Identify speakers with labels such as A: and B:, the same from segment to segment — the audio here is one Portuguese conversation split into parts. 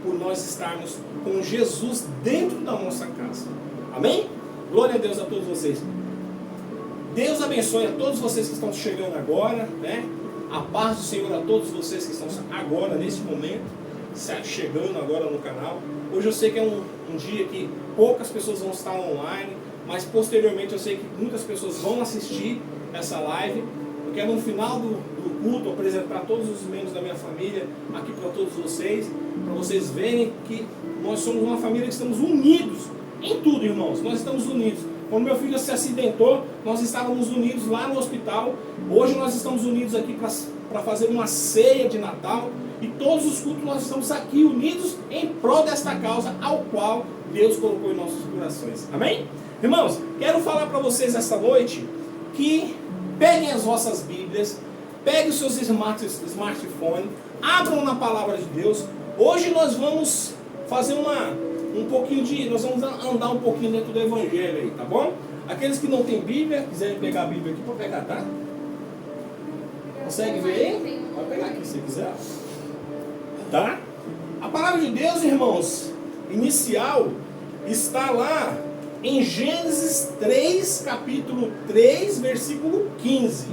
A: por nós estarmos com Jesus dentro da nossa casa. Amém? Glória a Deus a todos vocês. Deus abençoe a todos vocês que estão chegando agora, né? A paz do Senhor a todos vocês que estão agora, nesse momento, chegando agora no canal. Hoje eu sei que é um dia que poucas pessoas vão estar online, mas posteriormente eu sei que muitas pessoas vão assistir essa live. Eu quero no final do culto apresentar todos os membros da minha família aqui para todos vocês, para vocês verem que nós somos uma família que estamos unidos em tudo, irmãos. Nós estamos unidos. Quando meu filho se acidentou, nós estávamos unidos lá no hospital. Hoje nós estamos unidos aqui para fazer uma ceia de Natal. E todos os cultos nós estamos aqui unidos em prol desta causa ao qual Deus colocou em nossos corações. Amém? Irmãos, quero falar para vocês esta noite que peguem as vossas Bíblias, peguem os seus smartphones, abram na Palavra de Deus. Hoje nós vamos fazer nós vamos andar um pouquinho dentro do Evangelho aí, tá bom? Aqueles que não têm Bíblia, quiserem pegar a Bíblia aqui, pode pegar, tá? Consegue ver aí? Pode pegar aqui se quiser. Tá? A Palavra de Deus, irmãos, inicial, está lá em Gênesis 3, capítulo 3, versículo 15.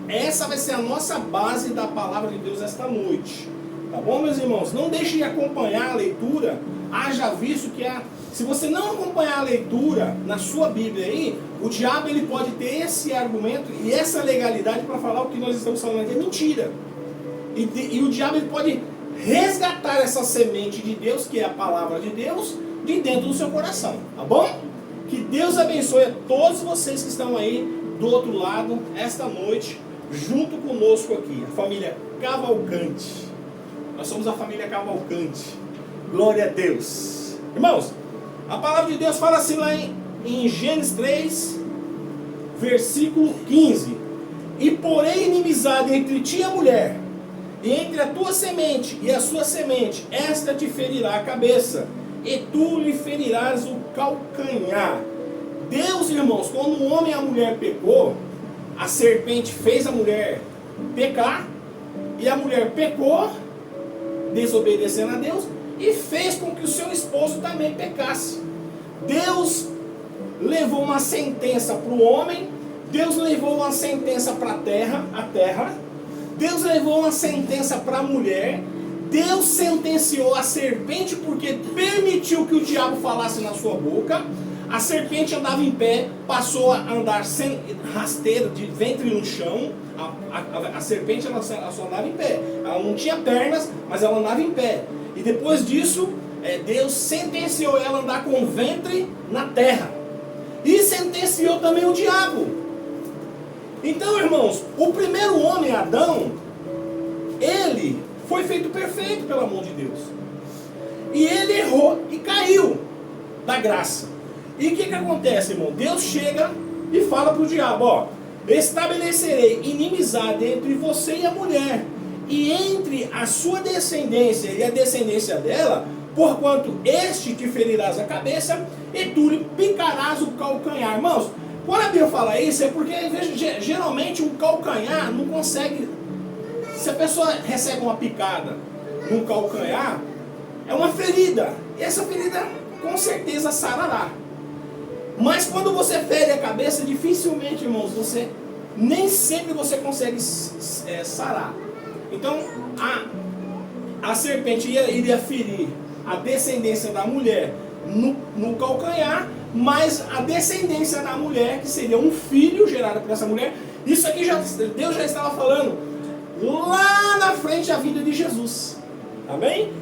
A: Essa vai ser a nossa base da Palavra de Deus esta noite. Tá bom, meus irmãos? Não deixe de acompanhar a leitura. Haja visto que se você não acompanhar a leitura na sua Bíblia aí, o diabo ele pode ter esse argumento e essa legalidade para falar o que nós estamos falando aqui é mentira. E o diabo ele pode resgatar essa semente de Deus, que é a Palavra de Deus, de dentro do seu coração. Tá bom? Que Deus abençoe a todos vocês que estão aí do outro lado, esta noite, junto conosco aqui, a família Cavalcante. Nós somos a família Cavalcante. Glória a Deus. Irmãos, a palavra de Deus fala assim lá em Gênesis 3, versículo 15. E porém inimizade entre ti e a mulher, e entre a tua semente e a sua semente, esta te ferirá a cabeça, e tu lhe ferirás o calcanhar. Deus, irmãos, quando o homem e a mulher pecou, a serpente fez a mulher pecar, e a mulher pecou, desobedecendo a Deus, e fez com que o seu esposo também pecasse. Deus levou uma sentença para o homem, Deus levou uma sentença para a terra, Deus levou uma sentença para a mulher, Deus sentenciou a serpente porque permitiu que o diabo falasse na sua boca. A serpente andava em pé, passou a andar sem rasteira, de ventre no chão. A serpente ela só andava em pé. Ela não tinha pernas, mas ela andava em pé. E depois disso, Deus sentenciou ela a andar com o ventre na terra. E sentenciou também o diabo. Então, irmãos, o primeiro homem, Adão, ele foi feito perfeito pelo amor de Deus. E ele errou e caiu da graça. E o que acontece, irmão? Deus chega e fala para o diabo, ó, estabelecerei inimizade entre você e a mulher, e entre a sua descendência e a descendência dela, porquanto este te ferirás a cabeça, e tu lhe picarás o calcanhar. Irmãos, quando a Bíblia fala isso, é porque geralmente um calcanhar não consegue. Se a pessoa recebe uma picada no calcanhar, é uma ferida, e essa ferida com certeza sarará. Mas quando você fere a cabeça, dificilmente, irmãos, nem sempre você consegue sarar. Então, a serpente iria ferir a descendência da mulher no calcanhar, mas a descendência da mulher, que seria um filho gerado por essa mulher, isso aqui Deus já estava falando lá na frente da vida de Jesus. Amém?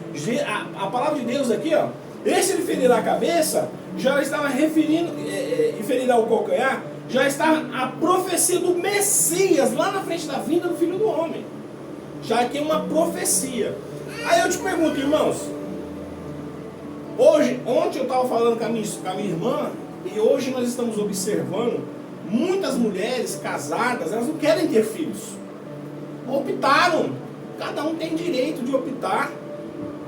A: A palavra de Deus aqui, ó, esse ele ferirá a cabeça, já estava referindo, e ferirá o calcanhar, já está a profecia do Messias, lá na frente da vinda do Filho do Homem. Já aqui é uma profecia. Aí eu te pergunto, irmãos, ontem eu estava falando com a minha irmã, e hoje nós estamos observando, muitas mulheres casadas, elas não querem ter filhos. Optaram, cada um tem direito de optar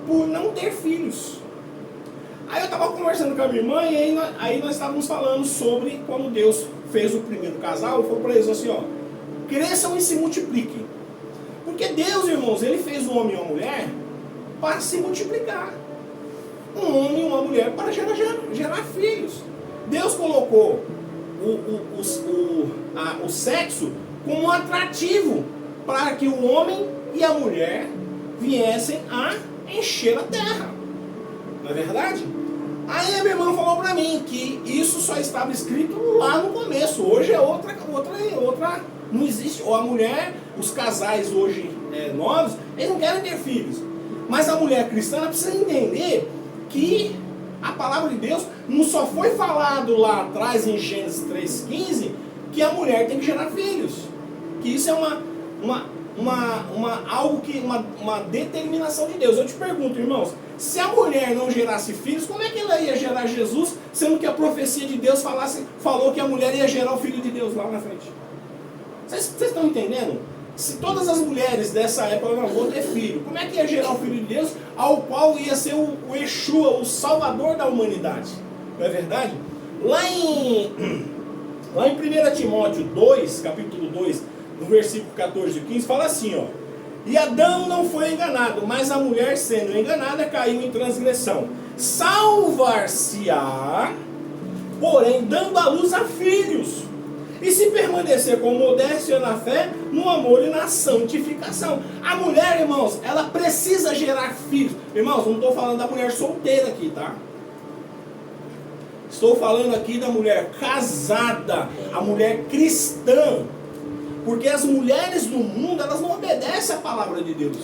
A: por não ter filhos. Aí eu estava conversando com a minha irmã, e aí nós estávamos falando sobre quando Deus fez o primeiro casal, e falou para eles assim, ó, cresçam e se multipliquem. Porque Deus, irmãos, ele fez o homem e a mulher para se multiplicar. um homem e uma mulher para gerar filhos. Deus colocou o sexo como um atrativo para que o homem e a mulher viessem a encher a terra. Não é verdade? Aí a minha irmã falou para mim que isso só estava escrito lá no começo. Hoje é outra, não existe. Ou a mulher, os casais hoje novos, eles não querem ter filhos. Mas a mulher cristã ela precisa entender que a palavra de Deus não só foi falado lá atrás em Gênesis 3,15 que a mulher tem que gerar filhos. Que isso é uma determinação de Deus. Eu te pergunto, irmãos, se a mulher não gerasse filhos, como é que ela ia gerar Jesus, sendo que a profecia de Deus falou que a mulher ia gerar o Filho de Deus lá na frente? Vocês estão entendendo? Se todas as mulheres dessa época não vão ter filho, como é que ia gerar o Filho de Deus, ao qual ia ser o Yeshua, o Salvador da humanidade? Não é verdade? Lá em 1 Timóteo 2, capítulo 2, no versículo 14 e 15, fala assim, ó: e Adão não foi enganado, mas a mulher, sendo enganada, caiu em transgressão. Salvar-se-á, porém, dando à luz a filhos, e se permanecer com modéstia na fé, no amor e na santificação. A mulher, irmãos, ela precisa gerar filhos. Irmãos, não estou falando da mulher solteira aqui, tá? Estou falando aqui da mulher casada, a mulher cristã. Porque as mulheres no mundo, elas não obedecem à palavra de Deus.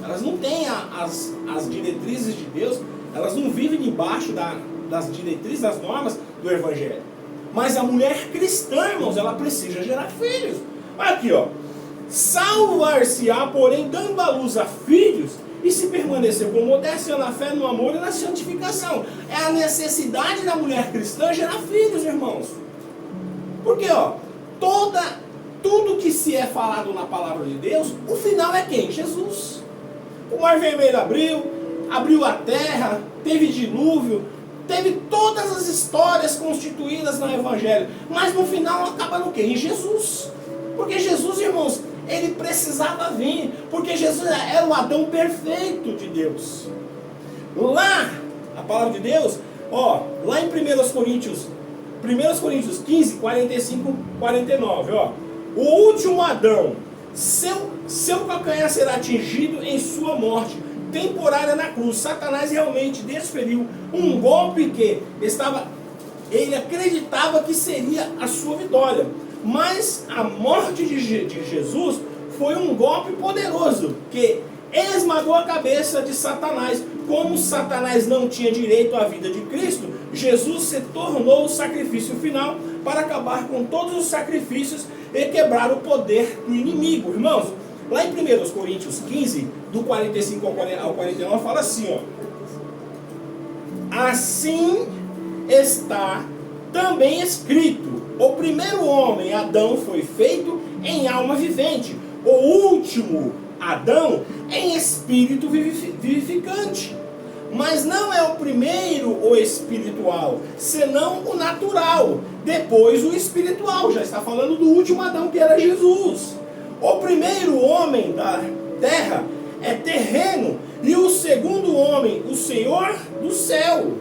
A: Elas não têm as diretrizes de Deus, elas não vivem debaixo das diretrizes, das normas do Evangelho. Mas a mulher cristã, irmãos, ela precisa gerar filhos. Aqui, ó: salvar-se-á, porém, dando à luz a filhos, e se permanecer com modéstia na fé, no amor e na santificação. É a necessidade da mulher cristã gerar filhos, irmãos. Porque, ó, tudo que se é falado na palavra de Deus, o final é quem? Jesus. O mar vermelho abriu a terra, teve dilúvio, teve todas as histórias constituídas no Evangelho, mas no final acaba no quê? Em Jesus. Porque Jesus, irmãos, ele precisava vir, porque Jesus era o Adão perfeito de Deus. Lá, a palavra de Deus, ó, lá em 1 Coríntios 15, 45, 49, ó: o último Adão, seu calcanhar será atingido em sua morte temporária na cruz. Satanás realmente desferiu um golpe que ele acreditava que seria a sua vitória. Mas a morte de Jesus foi um golpe poderoso, que esmagou a cabeça de Satanás. Como Satanás não tinha direito à vida de Cristo, Jesus se tornou o sacrifício final para acabar com todos os sacrifícios e quebrar o poder do inimigo. Irmãos, lá em 1 Coríntios 15, do 45 ao 49, fala assim, ó: assim está também escrito: o primeiro homem, Adão, foi feito em alma vivente, o último, Adão, em espírito vivificante. Mas não é o primeiro o espiritual, senão o natural, depois o espiritual. Já está falando do último Adão, que era Jesus. O primeiro homem da terra é terreno, e o segundo homem, o Senhor do céu.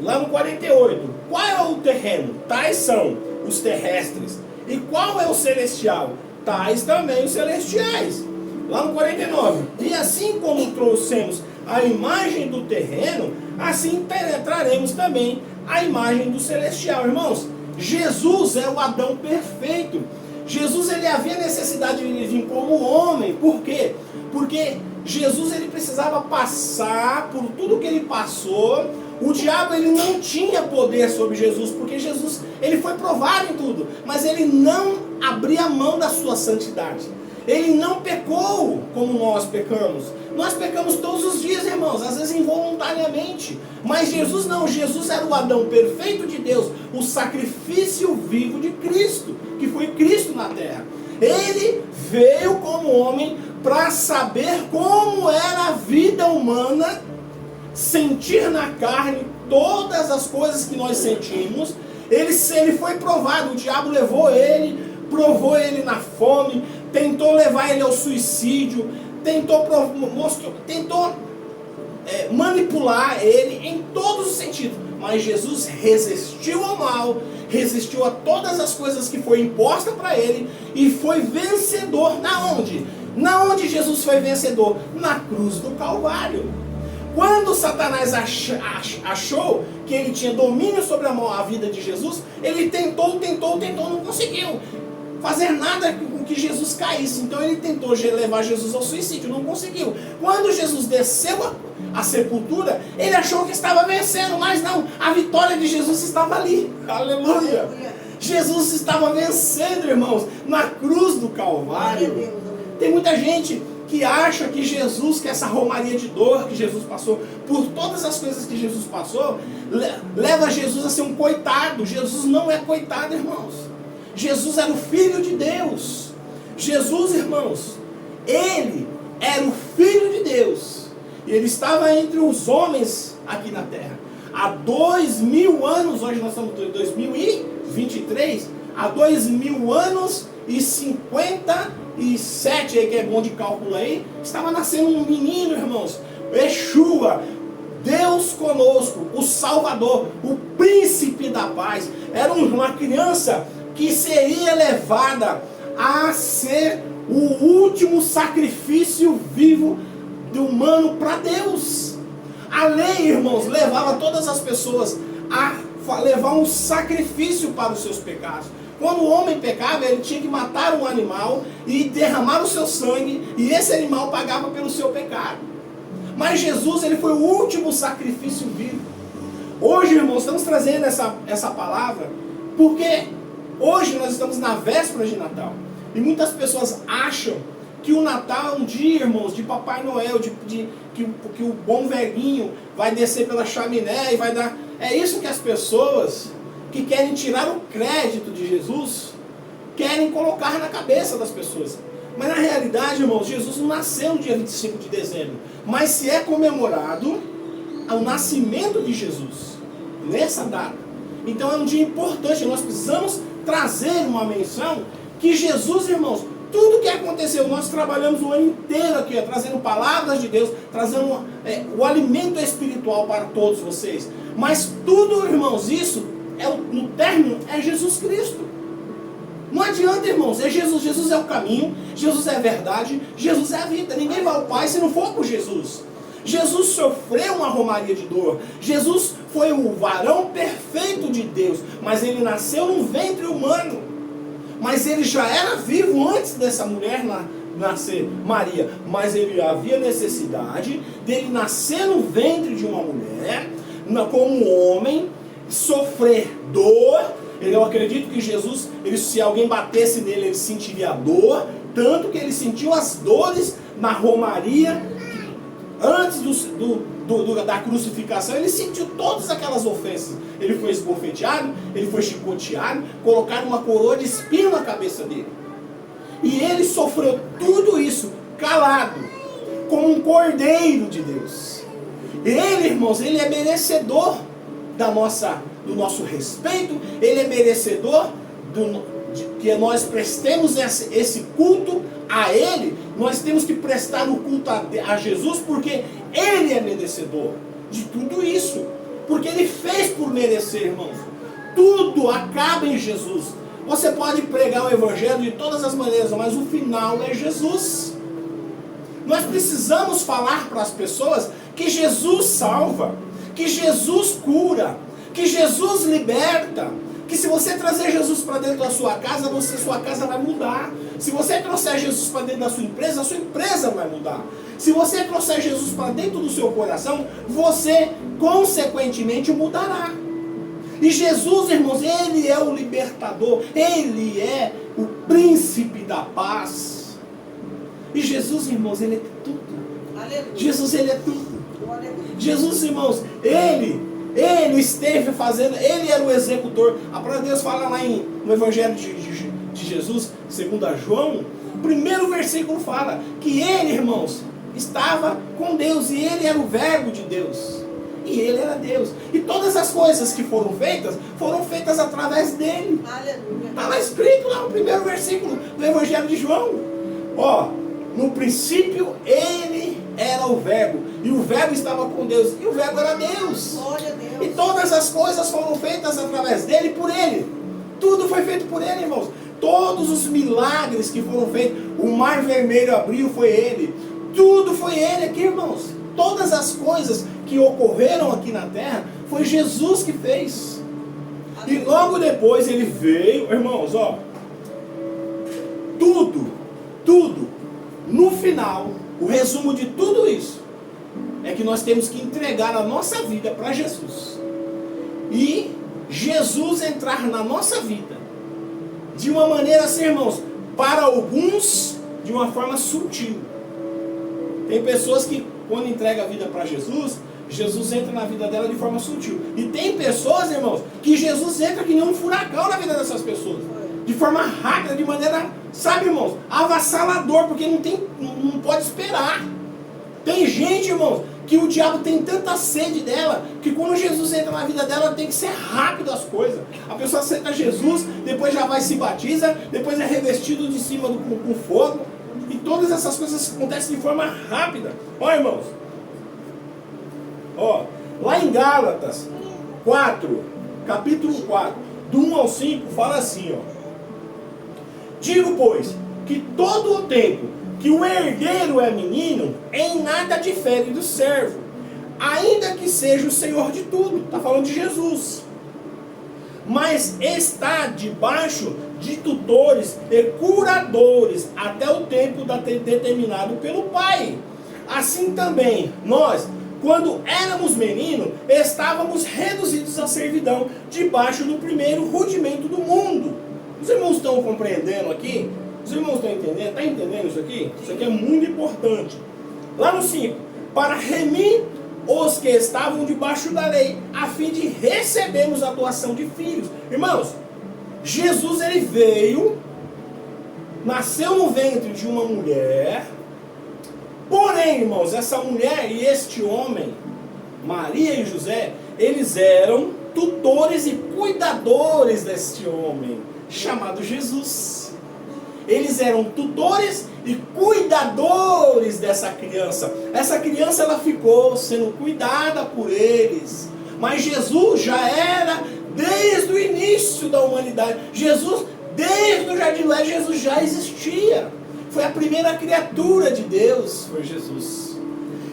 A: Lá no 48, qual é o terreno? Tais são os terrestres. E qual é o celestial? Tais também os celestiais. Lá no 49, e assim como trouxemos a imagem do terreno, assim penetraremos também a imagem do celestial. Irmãos, Jesus é o Adão perfeito. Jesus, ele havia necessidade de vir como homem. Por quê? Porque Jesus, ele precisava passar por tudo que ele passou. O diabo, ele não tinha poder sobre Jesus, porque Jesus, ele foi provado em tudo, mas ele não abria mão da sua santidade. Ele não pecou como nós pecamos. Nós pecamos todos os dias, irmãos, às vezes involuntariamente. Mas Jesus não, Jesus era o Adão perfeito de Deus, o sacrifício vivo de Cristo, que foi Cristo na terra. Ele veio como homem para saber como era a vida humana, sentir na carne todas as coisas que nós sentimos. Ele foi provado, o diabo levou ele, provou ele na fome, tentou levar ele ao suicídio, tentou manipular ele em todos os sentidos. Mas Jesus resistiu ao mal, resistiu a todas as coisas que foi imposta para ele e foi vencedor. Na onde? Na onde Jesus foi vencedor? Na cruz do Calvário. Quando Satanás achou que ele tinha domínio sobre a vida de Jesus, ele tentou, não conseguiu fazer nada com que Jesus caísse. Então ele tentou levar Jesus ao suicídio, não conseguiu. Quando Jesus desceu a sepultura, ele achou que estava vencendo, mas não, a vitória de Jesus estava ali. Aleluia! Jesus estava vencendo, irmãos, na cruz do Calvário. Tem muita gente que acha que Jesus, que essa romaria de dor que Jesus passou, por todas as coisas que Jesus passou, leva Jesus a ser um coitado. Jesus não é coitado, irmãos. Jesus era o Filho de Deus. Jesus, irmãos, ele era o Filho de Deus. E ele estava entre os homens aqui na terra. Há 2000 anos, hoje nós estamos em 2023, há 2000 anos e 57, aí que é bom de cálculo aí, estava nascendo um menino, irmãos, Yeshua, Deus conosco, o Salvador, o príncipe da paz. Era uma criança que seria levada a ser o último sacrifício vivo do humano para Deus. A lei, irmãos, levava todas as pessoas a levar um sacrifício para os seus pecados. Quando o homem pecava, ele tinha que matar um animal e derramar o seu sangue, e esse animal pagava pelo seu pecado. Mas Jesus, ele foi o último sacrifício vivo. Hoje, irmãos, estamos trazendo essa palavra, porque hoje nós estamos na véspera de Natal. E muitas pessoas acham que o Natal é um dia, irmãos, de Papai Noel, que o bom velhinho vai descer pela chaminé e vai dar... É isso que as pessoas que querem tirar o crédito de Jesus querem colocar na cabeça das pessoas. Mas na realidade, irmãos, Jesus não nasceu no dia 25 de dezembro. Mas se é comemorado o nascimento de Jesus nessa data. Então é um dia importante. Nós precisamos trazer uma menção que Jesus, irmãos, tudo que aconteceu, nós trabalhamos o ano inteiro aqui, trazendo palavras de Deus, trazendo o alimento espiritual para todos vocês. Mas tudo, irmãos, isso, no término, é Jesus Cristo. Não adianta, irmãos, é Jesus. Jesus é o caminho, Jesus é a verdade, Jesus é a vida. Ninguém vai ao Pai se não for por Jesus. Jesus sofreu uma romaria de dor. Jesus foi o varão perfeito de Deus, mas ele nasceu num ventre humano. Mas ele já era vivo antes dessa mulher nascer, Maria. Mas ele havia necessidade dele nascer no ventre de uma mulher, como homem, sofrer dor. Eu acredito que Jesus, se alguém batesse nele, ele sentiria a dor. Tanto que ele sentiu as dores na romaria. Antes da crucificação, ele sentiu todas aquelas ofensas. Ele foi esbofeteado, ele foi chicoteado, colocaram uma coroa de espinho na cabeça dele. E ele sofreu tudo isso calado, como um cordeiro de Deus. Ele, irmãos, ele é merecedor do nosso respeito, ele é merecedor que nós prestemos esse culto a ele. Nós temos que prestar o culto a Jesus, porque ele é merecedor de tudo isso, porque ele fez por merecer, irmãos. Tudo acaba em Jesus. Você pode pregar o evangelho de todas as maneiras, mas o final é Jesus. Nós precisamos falar para as pessoas que Jesus salva, que Jesus cura, que Jesus liberta, que se você trazer Jesus para dentro da sua casa, sua casa vai mudar. Se você trouxer Jesus para dentro da sua empresa, a sua empresa vai mudar. Se você trouxer Jesus para dentro do seu coração, você consequentemente mudará. E Jesus, irmãos, ele é o libertador, ele é o príncipe da paz. E Jesus, irmãos, ele é tudo. Aleluia. Jesus, ele é tudo. Jesus, irmãos, ele esteve fazendo, ele era o executor. A palavra de Deus fala lá no Evangelho de Jesus, segundo a João, o primeiro versículo fala que ele, irmãos, estava com Deus e ele era o verbo de Deus. E ele era Deus. E todas as coisas que foram feitas através dele. Está lá escrito lá no primeiro versículo do Evangelho de João. No princípio ele era o Verbo, e o Verbo estava com Deus, e o Verbo era Deus.
B: Glória a Deus.
A: E todas as coisas foram feitas através dele e por ele. Tudo foi feito por ele, irmãos. Todos os milagres que foram feitos, o mar vermelho abriu, foi ele. Tudo foi ele aqui, irmãos. Todas as coisas que ocorreram aqui na terra, foi Jesus que fez. E logo depois ele veio, irmãos, ó. Tudo, no final, o resumo de tudo isso, é que nós temos que entregar a nossa vida para Jesus. E Jesus entrar na nossa vida, de uma maneira assim, irmãos, para alguns, de uma forma sutil. Tem pessoas que, quando entregam a vida para Jesus, Jesus entra na vida dela de forma sutil. E tem pessoas, irmãos, que Jesus entra que nem um furacão na vida dessas pessoas. De forma rápida, de maneira, sabe, irmãos, avassalador, porque não pode esperar. Tem gente, irmãos, que o diabo tem tanta sede dela, que quando Jesus entra na vida dela, tem que ser rápido as coisas. A pessoa aceita Jesus, depois já vai se batiza, depois é revestido de cima com fogo. E todas essas coisas acontecem de forma rápida. Ó, irmãos. Ó, lá em Gálatas 4, capítulo 4, do 1 ao 5, fala assim, ó. Digo, pois, que todo o tempo que o herdeiro é menino, em nada difere do servo, ainda que seja o Senhor de tudo. Está falando de Jesus. Mas está debaixo de tutores e curadores até o tempo determinado pelo Pai. Assim também, nós, quando éramos meninos, estávamos reduzidos à servidão, debaixo do primeiro rudimento do mundo. Os irmãos estão compreendendo aqui? Os irmãos estão entendendo? Está entendendo isso aqui? Isso aqui é muito importante. Lá no 5, para remir os que estavam debaixo da lei, a fim de recebermos a doação de filhos. Irmãos, Jesus ele veio, nasceu no ventre de uma mulher, porém, irmãos, essa mulher e este homem, Maria e José, eles eram tutores e cuidadores deste homem, chamado Jesus. Eles eram tutores e cuidadores dessa criança. Essa criança ela ficou sendo cuidada por eles. Mas Jesus já era desde o início da humanidade. Jesus, desde o Jardim do Éden, Jesus já existia. Foi a primeira criatura de Deus, foi Jesus.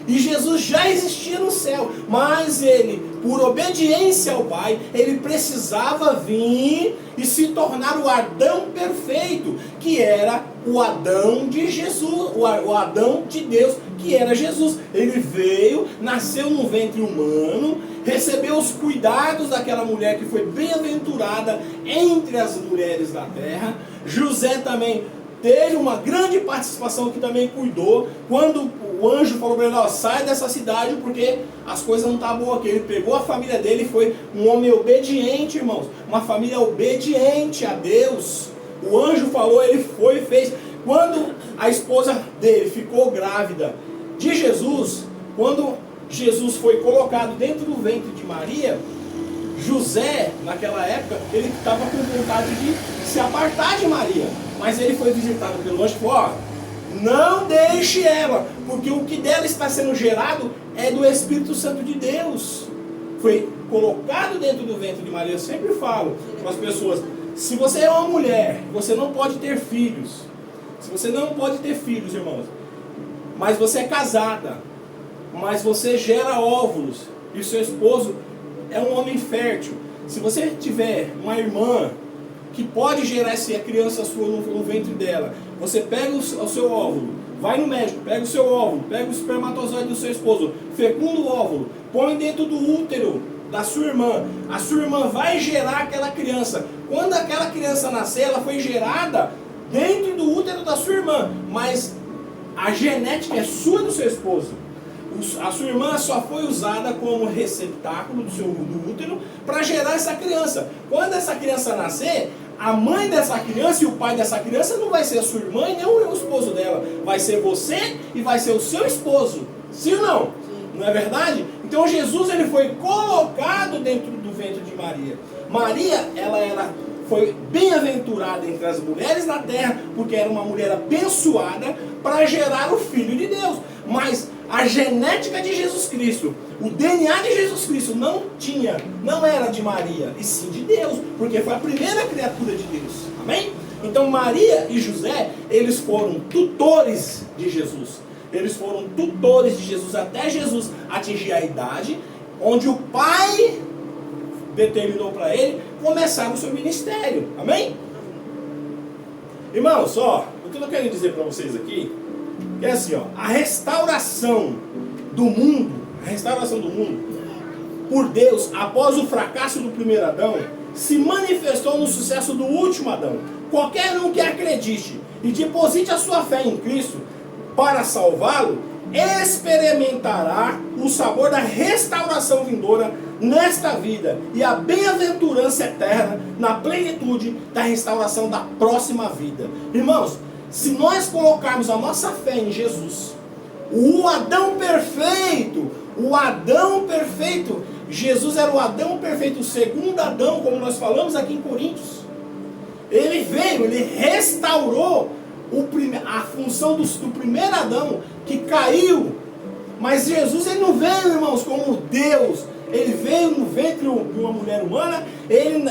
A: E Jesus já existia no céu, mas ele, por obediência ao Pai, ele precisava vir e se tornar o Adão perfeito, que era o Adão de Jesus, o Adão de Deus, que era Jesus. Ele veio, nasceu num ventre humano, recebeu os cuidados daquela mulher que foi bem-aventurada entre as mulheres da terra. José também teve uma grande participação, que também cuidou. Quando o anjo falou para ele, ó, sai dessa cidade porque as coisas não estão boas aqui. Ele pegou a família dele e foi um homem obediente, irmãos. Uma família obediente a Deus. O anjo falou, ele foi e fez. Quando a esposa dele ficou grávida de Jesus, quando Jesus foi colocado dentro do ventre de Maria, José, naquela época, ele estava com vontade de se apartar de Maria. Mas ele foi visitado pelo anjo e falou, ó, não deixe ela, porque o que dela está sendo gerado é do Espírito Santo de Deus. Foi colocado dentro do ventre de Maria. Eu sempre falo para as pessoas, se você é uma mulher, você não pode ter filhos. Se você não pode ter filhos, irmãos, mas você é casada, mas você gera óvulos, e o seu esposo é um homem fértil. Se você tiver uma irmã que pode gerar essa criança sua no ventre dela, você pega o seu óvulo, vai no médico, pega o seu óvulo, pega o espermatozoide do seu esposo, fecunda o óvulo, põe dentro do útero da sua irmã. A sua irmã vai gerar aquela criança. Quando aquela criança nascer, ela foi gerada dentro do útero da sua irmã, mas a genética é sua e do seu esposo. A sua irmã só foi usada como receptáculo do útero para gerar essa criança. Quando essa criança nascer, a mãe dessa criança e o pai dessa criança não vai ser a sua irmã e nem o esposo dela. Vai ser você e vai ser o seu esposo. Sim ou não? Sim. Não é verdade? Então Jesus ele foi colocado dentro do ventre de Maria. Maria, ela foi bem-aventurada entre as mulheres da terra, porque era uma mulher abençoada para gerar o Filho de Deus. Mas A genética de Jesus Cristo, o DNA de Jesus Cristo não era de Maria, e sim de Deus, porque foi a primeira criatura de Deus. Amém? Então Maria e José, eles foram tutores de Jesus. Eles foram tutores de Jesus até Jesus atingir a idade onde o Pai determinou para ele começar o seu ministério. Amém? Irmãos, o que eu quero dizer para vocês aqui é assim, a restauração do mundo por Deus após o fracasso do primeiro Adão se manifestou no sucesso do último Adão. Qualquer um que acredite e deposite a sua fé em Cristo para salvá-lo, experimentará o sabor da restauração vindoura nesta vida e a bem-aventurança eterna na plenitude da restauração da próxima vida. Irmãos, se nós colocarmos a nossa fé em Jesus, o Adão perfeito, Jesus era o Adão perfeito, o segundo Adão, como nós falamos aqui em Coríntios. Ele veio, ele restaurou a função do primeiro Adão que caiu. Mas Jesus, ele não veio, irmãos, como Deus. Ele veio no ventre de uma mulher humana. Ele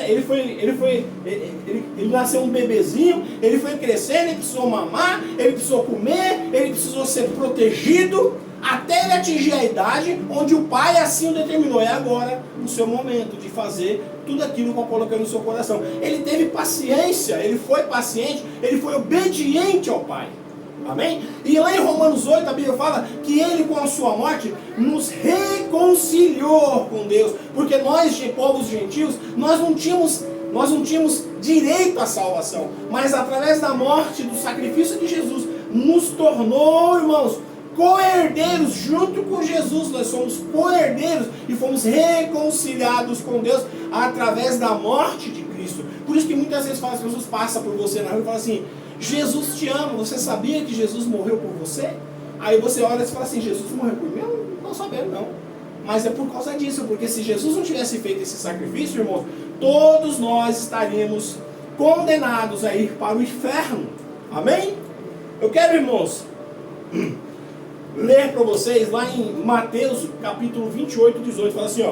A: nasceu um bebezinho. Ele foi crescendo, ele precisou mamar, ele precisou comer, ele precisou ser protegido, até ele atingir a idade onde o Pai assim o determinou. É agora o seu momento de fazer tudo aquilo que eu coloquei no seu coração. Ele teve paciência, ele foi paciente, ele foi obediente ao Pai. Amém? E lá em Romanos 8 a Bíblia fala que ele com a sua morte nos reconciliou com Deus. Porque nós, de povos gentios, nós não tínhamos direito à salvação. Mas através da morte, do sacrifício de Jesus, nos tornou, irmãos, co-herdeiros junto com Jesus. Nós somos co-herdeiros e fomos reconciliados com Deus através da morte de Cristo. Por isso que muitas vezes as pessoas passam por você na rua e falam assim: Jesus te ama, você sabia que Jesus morreu por você? Aí você olha e fala assim: Jesus morreu por mim? Eu não sabia não. Mas é por causa disso, porque se Jesus não tivesse feito esse sacrifício, irmãos, todos nós estaríamos condenados a ir para o inferno. Amém? Eu quero, irmãos, ler para vocês lá em Mateus capítulo 28, 18, fala assim,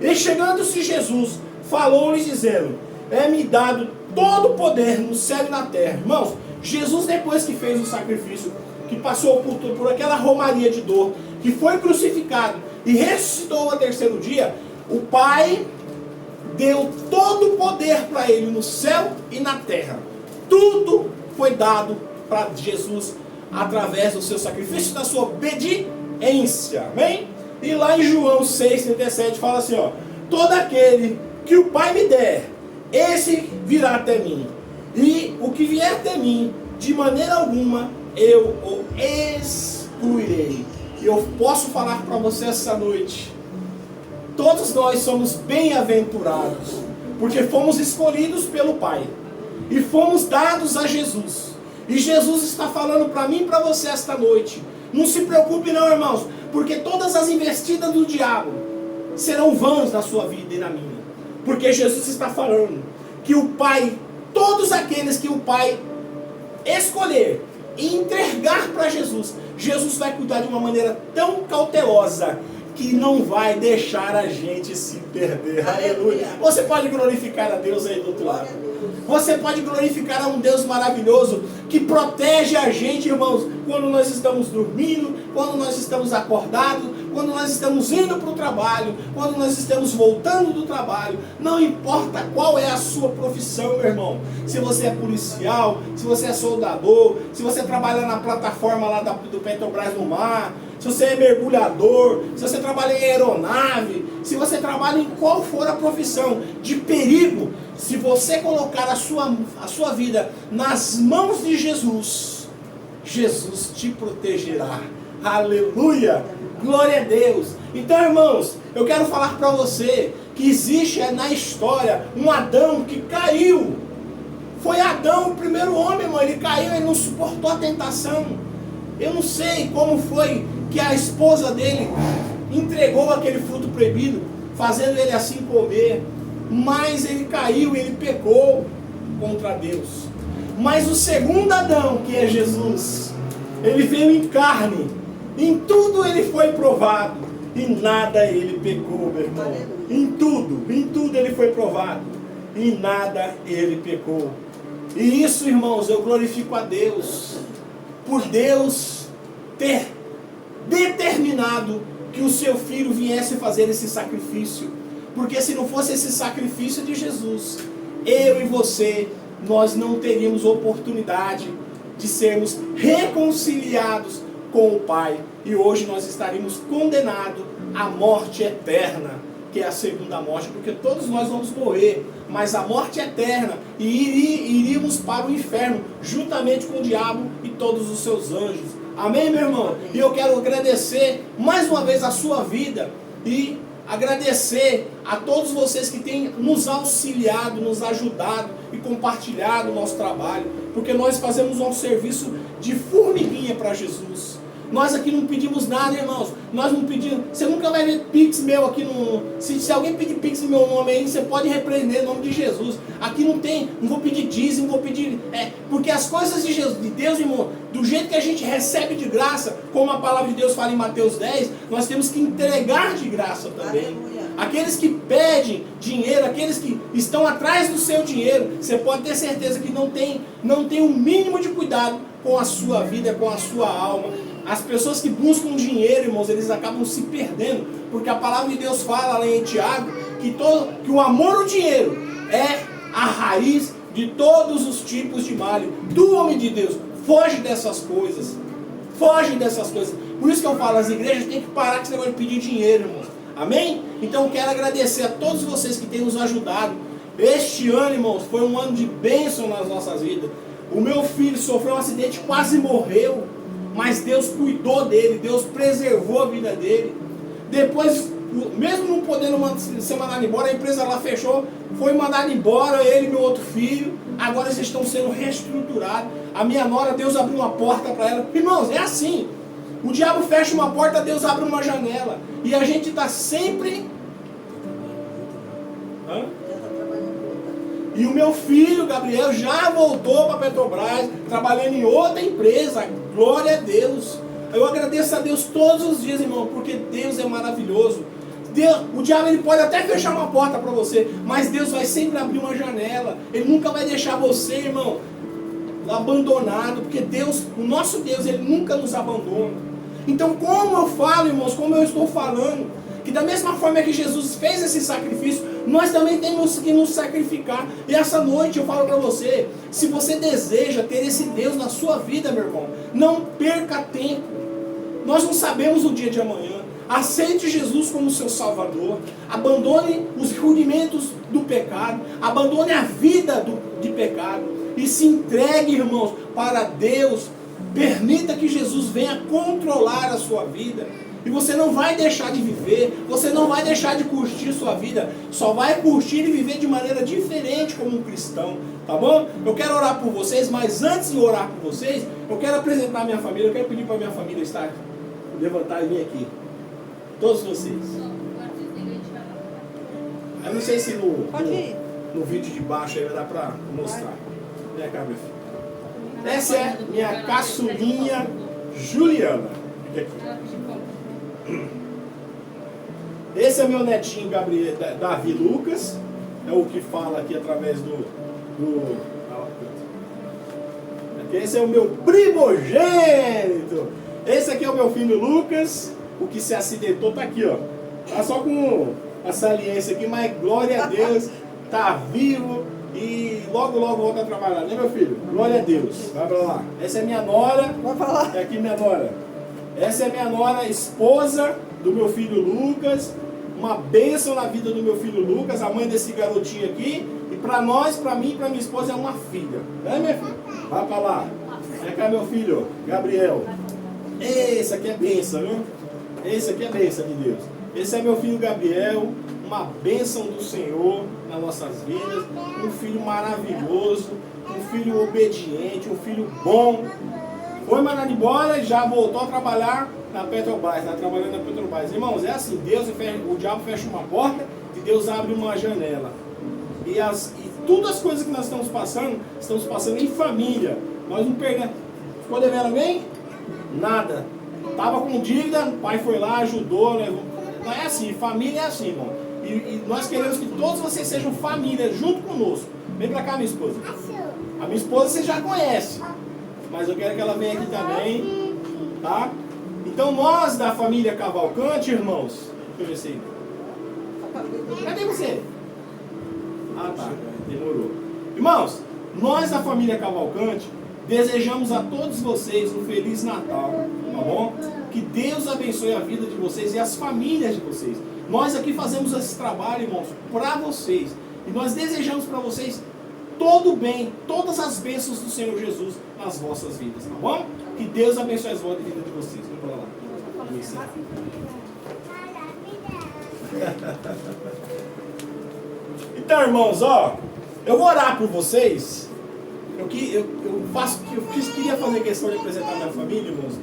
A: E chegando-se Jesus, falou-lhes dizendo: é-me dado todo o poder no céu e na terra. Irmãos, Jesus, depois que fez o sacrifício, que passou por aquela romaria de dor, que foi crucificado e ressuscitou ao terceiro dia, o Pai deu todo o poder para ele no céu e na terra. Tudo foi dado para Jesus através do seu sacrifício, da sua obediência. Amém? E lá em João 6,37 fala assim, todo aquele que o Pai me der, esse virá até mim. E o que vier até mim, de maneira alguma, eu o excluirei. E eu posso falar para você essa noite, todos nós somos bem-aventurados, porque fomos escolhidos pelo Pai. E fomos dados a Jesus. E Jesus está falando para mim e para você esta noite. Não se preocupe não, irmãos, porque todas as investidas do diabo serão vãs na sua vida e na minha. Porque Jesus está falando que o Pai, todos aqueles que o Pai escolher e entregar para Jesus, Jesus vai cuidar de uma maneira tão cautelosa que não vai deixar a gente se perder. Aleluia. Você pode glorificar a Deus aí do outro lado. Você pode glorificar a um Deus maravilhoso que protege a gente, irmãos, quando nós estamos dormindo, quando nós estamos acordados, quando nós estamos indo para o trabalho, quando nós estamos voltando do trabalho. Não importa qual é a sua profissão, meu irmão. Se você é policial, se você é soldador, se você trabalha na plataforma lá do Petrobras no mar, se você é mergulhador, se você trabalha em aeronave, se você trabalha em qual for a profissão de perigo, se você colocar a sua vida nas mãos de Jesus, Jesus te protegerá. Aleluia! Glória a Deus! Então, irmãos, eu quero falar para você que existe na história um Adão que caiu. Foi Adão, o primeiro homem, irmão. Ele caiu, ele não suportou a tentação. Eu não sei como foi que a esposa dele entregou aquele fruto proibido, fazendo ele assim comer. Mas ele caiu, ele pecou contra Deus. Mas o segundo Adão, que é Jesus, ele veio em carne, Em tudo ele foi provado. E nada ele pecou, meu irmão. Em tudo ele foi provado. E nada ele pecou. E isso, irmãos, eu glorifico a Deus. Por Deus ter determinado que o seu filho viesse fazer esse sacrifício. Porque se não fosse esse sacrifício de Jesus, eu e você, nós não teríamos oportunidade de sermos reconciliados com o Pai. E hoje nós estaríamos condenados à morte eterna, que é a segunda morte, porque todos nós vamos morrer, mas a morte eterna, e iríamos para o inferno, juntamente com o diabo e todos os seus anjos. Amém, meu irmão? Amém. E eu quero agradecer mais uma vez a sua vida e agradecer a todos vocês que têm nos auxiliado, nos ajudado e compartilhado o nosso trabalho, porque nós fazemos um serviço de formiguinha para Jesus. Nós aqui não pedimos nada, irmãos. Nós não pedimos. Você nunca vai ver pix meu aqui no. Se alguém pedir pix no meu nome aí, você pode repreender o nome de Jesus. Aqui não tem. Não vou pedir dízimo, não vou pedir. Porque as coisas de Jesus, de Deus, irmão, do jeito que a gente recebe de graça, como a palavra de Deus fala em Mateus 10, nós temos que entregar de graça também. Aleluia. Aqueles que pedem dinheiro, aqueles que estão atrás do seu dinheiro, você pode ter certeza que não tem o mínimo de cuidado com a sua vida, com a sua alma. As pessoas que buscam dinheiro, irmãos, eles acabam se perdendo, porque a palavra de Deus fala lá em Tiago que o amor ao dinheiro é a raiz de todos os tipos de mal. Do homem de Deus, foge dessas coisas. Foge dessas coisas. Por isso que eu falo, as igrejas têm que parar com esse negócio de pedir dinheiro, irmãos. Amém? Então eu quero agradecer a todos vocês que têm nos ajudado. Este ano, irmãos, foi um ano de bênção nas nossas vidas. O meu filho sofreu um acidente, quase morreu. Mas Deus cuidou dele, Deus preservou a vida dele. Depois, mesmo não podendo ser mandado embora, a empresa lá fechou, foi mandado embora, ele e meu outro filho. Agora eles estão sendo reestruturados. A minha nora, Deus abriu uma porta para ela. Irmãos, é assim. O diabo fecha uma porta, Deus abre uma janela. E a gente está sempre... Hã? E o meu filho, Gabriel, já voltou para Petrobras, trabalhando em outra empresa. Glória a Deus. Eu agradeço a Deus todos os dias, irmão, porque Deus é maravilhoso. O diabo ele pode até fechar uma porta para você, mas Deus vai sempre abrir uma janela. Ele nunca vai deixar você, irmão, abandonado, porque Deus, o nosso Deus, ele nunca nos abandona. Então, como eu falo, irmãos, como eu estou falando, que da mesma forma que Jesus fez esse sacrifício, nós também temos que nos sacrificar. E essa noite eu falo para você, se você deseja ter esse Deus na sua vida, meu irmão, não perca tempo. Nós não sabemos o dia de amanhã. Aceite Jesus como seu Salvador. Abandone os rudimentos do pecado. Abandone a vida de pecado. E se entregue, irmãos, para Deus. Permita que Jesus venha controlar a sua vida. E você não vai deixar de viver, você não vai deixar de curtir sua vida, só vai curtir e viver de maneira diferente como um cristão, tá bom? Eu quero orar por vocês, mas antes de orar por vocês, eu quero apresentar a minha família, eu quero pedir para a minha família levantar e vir aqui. Todos vocês. Eu não sei se no vídeo de baixo aí vai dar para mostrar. Vem cá, meu filho. Essa é minha caçulinha Juliana. Fica aqui. Esse é meu netinho Gabriel, Davi Lucas, é o que fala aqui através do esse é o meu primogênito. Esse aqui é o meu filho Lucas, o que se acidentou tá aqui, ó. Tá só com a saliência aqui, mas glória a Deus, tá vivo e logo volta a trabalhar, né, meu filho? Glória a Deus. Vai pra lá. Essa é minha nora. Vai pra lá. É aqui minha nora. Essa é minha nora, esposa do meu filho Lucas. Uma bênção na vida do meu filho Lucas, a mãe desse garotinho aqui. E para nós, para mim e para minha esposa é uma filha. Né, minha filha? Vai para lá. Vem cá, meu filho, Gabriel. Esse aqui é bênção, viu? Esse aqui é bênção de Deus. Esse é meu filho Gabriel. Uma bênção do Senhor nas nossas vidas. Um filho maravilhoso. Um filho obediente. Um filho bom. Foi mandado embora e já voltou a trabalhar na Petrobras, está trabalhando na Petrobras. Irmãos, é assim, o diabo fecha uma porta e Deus abre uma janela. E todas as coisas que nós estamos passando em família. Nós não perdemos. Ficou devendo alguém? Nada. Tava com dívida, o pai foi lá, ajudou, levou. Não é assim, família é assim, irmão. E nós queremos que todos vocês sejam família junto conosco. Vem pra cá, minha esposa. A minha esposa você já conhece, mas eu quero que ela venha aqui também, tá? Então nós da família Cavalcante, irmãos, deixa eu ver se... Cadê você? Ah, tá, demorou. Irmãos, nós da família Cavalcante desejamos a todos vocês um Feliz Natal, tá bom? Que Deus abençoe a vida de vocês e as famílias de vocês. Nós aqui fazemos esse trabalho, irmãos, para vocês. E nós desejamos para vocês todo o bem, todas as bênçãos do Senhor Jesus nas vossas vidas, tá bom? Que Deus abençoe as vidas de vocês. Vamos para lá. Então, irmãos, ó, eu vou orar por vocês. Eu queria fazer questão de apresentar minha família, irmãos,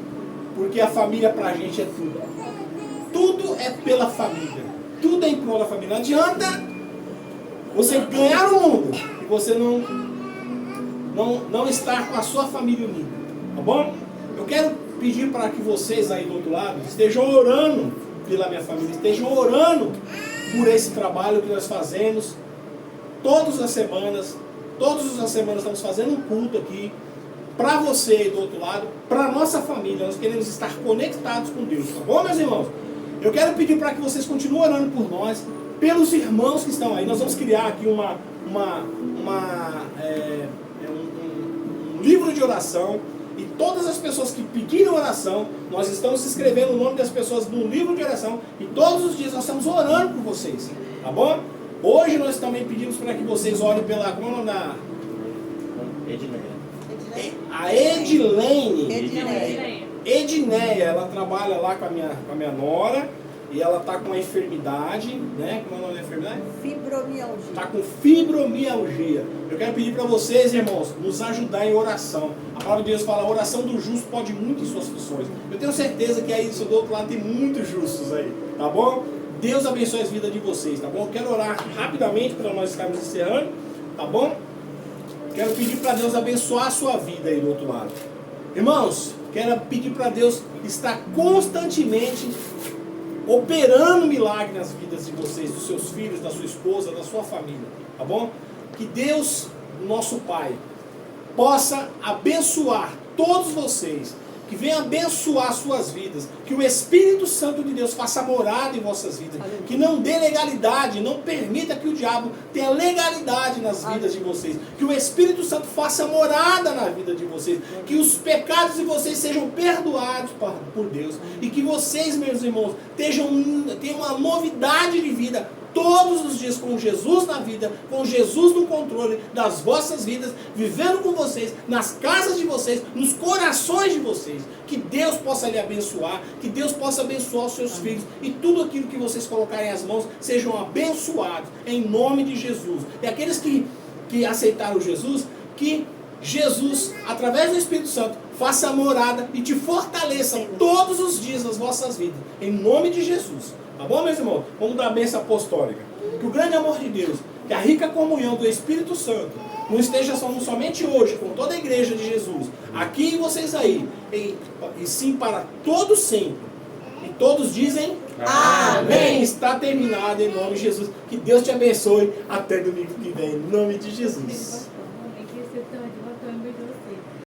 A: porque a família pra gente é tudo. Tudo é pela família. Tudo é em prol da família. Não adianta você ganhar o mundo e você não estar com a sua família unida, tá bom? Eu quero pedir para que vocês aí do outro lado estejam orando pela minha família, estejam orando por esse trabalho que nós fazemos todas as semanas estamos fazendo um culto aqui para você aí do outro lado, para nossa família. Nós queremos estar conectados com Deus, tá bom, meus irmãos? Eu quero pedir para que vocês continuem orando por nós, pelos irmãos que estão aí. Nós vamos criar aqui um livro de oração, e todas as pessoas que pediram oração, nós estamos escrevendo o nome das pessoas no livro de oração, e todos os dias nós estamos orando por vocês, tá bom? Hoje nós também pedimos para que vocês orem pela... Como é o nome da... A Edneia, ela trabalha lá com a minha nora, e ela está com uma enfermidade, né? Como é o nome da enfermidade?
B: Fibromialgia.
A: Está com fibromialgia. Eu quero pedir para vocês, irmãos, nos ajudar em oração. A palavra de Deus fala, a oração do justo pode muito em suas funções. Eu tenho certeza que aí do outro lado tem muitos justos aí, tá bom? Deus abençoe as vidas de vocês, tá bom? Eu quero orar rapidamente para nós estarmos encerrando, tá bom? Quero pedir para Deus abençoar a sua vida aí do outro lado. Irmãos, quero pedir para Deus estar constantemente operando milagre nas vidas de vocês, dos seus filhos, da sua esposa, da sua família, tá bom? Que Deus, nosso Pai, possa abençoar todos vocês, que venha abençoar suas vidas, que o Espírito Santo de Deus faça morada em vossas vidas, que não dê legalidade, não permita que o diabo tenha legalidade nas vidas de vocês, que o Espírito Santo faça morada na vida de vocês, que os pecados de vocês sejam perdoados por Deus, e que vocês, meus irmãos, tenham uma novidade de vida todos os dias com Jesus na vida, com Jesus no controle das vossas vidas, vivendo com vocês, nas casas de vocês, nos corações de vocês. Que Deus possa lhe abençoar, que Deus possa abençoar os seus filhos, e tudo aquilo que vocês colocarem as mãos sejam abençoados em nome de Jesus. E aqueles que aceitaram Jesus, que Jesus, através do Espírito Santo, faça morada e te fortaleça todos os dias nas vossas vidas, em nome de Jesus. Tá bom, meus irmãos? Vamos dar a bênção apostólica. Que o grande amor de Deus, que a rica comunhão do Espírito Santo não esteja somente hoje com toda a igreja de Jesus, aqui e vocês aí, e sim para todos sempre. E todos dizem amém. Está terminado em nome de Jesus. Que Deus te abençoe. Até domingo que vem, em nome de Jesus.